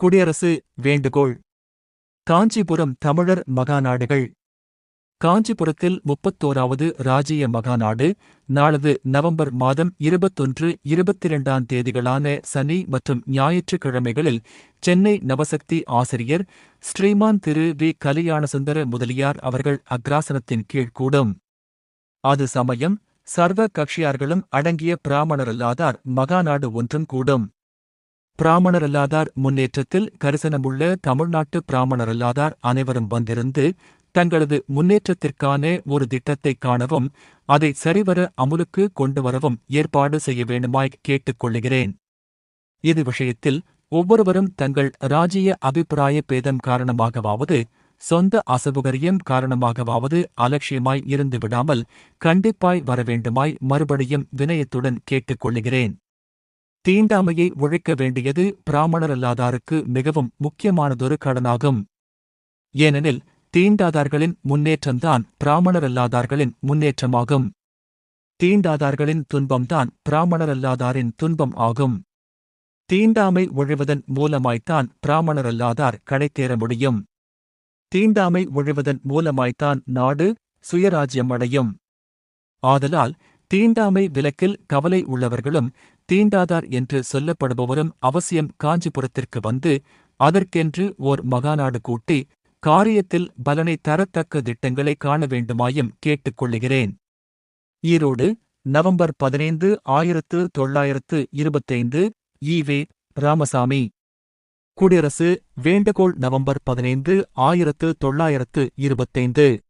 குடியரசு வேண்டுகோள். காஞ்சிபுரம் தமிழர் மகாநாடுகள். காஞ்சிபுரத்தில் 31வது ராஜ்ய மகாநாடு நாளது நவம்பர் மாதம் 21, 22ஆம் தேதிகளான சனி மற்றும் ஞாயிற்றுக்கிழமைகளில் சென்னை நவசக்தி ஆசிரியர் ஸ்ரீமான் திரு வி. கலியாணசுந்தர முதலியார் அவர்கள் அக்ராசனத்தின் கீழ் கூடும். அது சமயம் சர்வ கட்சியார்களும் அடங்கிய பிராமணரல்லாதார் மகாநாடு ஒன்றும் கூடும். பிராமணரல்லாதார் முன்னேற்றத்தில் கரிசனமுள்ள தமிழ்நாட்டு பிராமணரல்லாதார் அனைவரும் வந்திருந்து தங்களது முன்னேற்றத்திற்கான ஒரு திட்டத்தைக் காணவும் அதை சரிவர அமுலுக்கு கொண்டு வரவும் ஏற்பாடு செய்ய வேண்டுமாய் கேட்டுக்கொள்கிறேன். இது விஷயத்தில் ஒவ்வொருவரும் தங்கள் ராஜ்ய அபிப்பிராய பேதம் காரணமாகவாவது சொந்த அசௌகரியம் காரணமாகவாவது அலட்சியமாய் இருந்து விடாமல் கண்டிப்பாய் வரவேண்டுமாய் மறுபடியும் வினயத்துடன் கேட்டுக்கொள்கிறேன். தீண்டாமையை ஒழிக்க வேண்டியது பிராமணரல்லாதாருக்கு மிகவும் முக்கியமானதொரு கடனாகும். ஏனெனில் தீண்டாதார்களின் முன்னேற்றம்தான் பிராமணரல்லாதார்களின் முன்னேற்றமாகும். தீண்டாதார்களின் துன்பம்தான் பிராமணரல்லாதாரின் துன்பம் ஆகும். தீண்டாமை ஒழிவதன் மூலமாய்த்தான் பிராமணரல்லாதார் கடைத்தேற முடியும். தீண்டாமை ஒழிவதன் மூலமாய்த்தான் நாடு சுயராஜ்யம் அடையும். ஆதலால் தீண்டாமை விலக்கில் கவலை உள்ளவர்களும் தீண்டாதார் என்று சொல்லப்படுபவரும் அவசியம் காஞ்சிபுரத்திற்கு வந்து அதற்கென்று ஓர் மகாநாடு கூட்டி காரியத்தில் பலனை தரத்தக்க திட்டங்களை காண வேண்டுமாயும் கேட்டுக்கொள்கிறேன். ஈரோடு நவம்பர் 15, 1925 ஈ.வே. ராமசாமி. குடியரசு வேண்டுகோள். நவம்பர் 15, 1925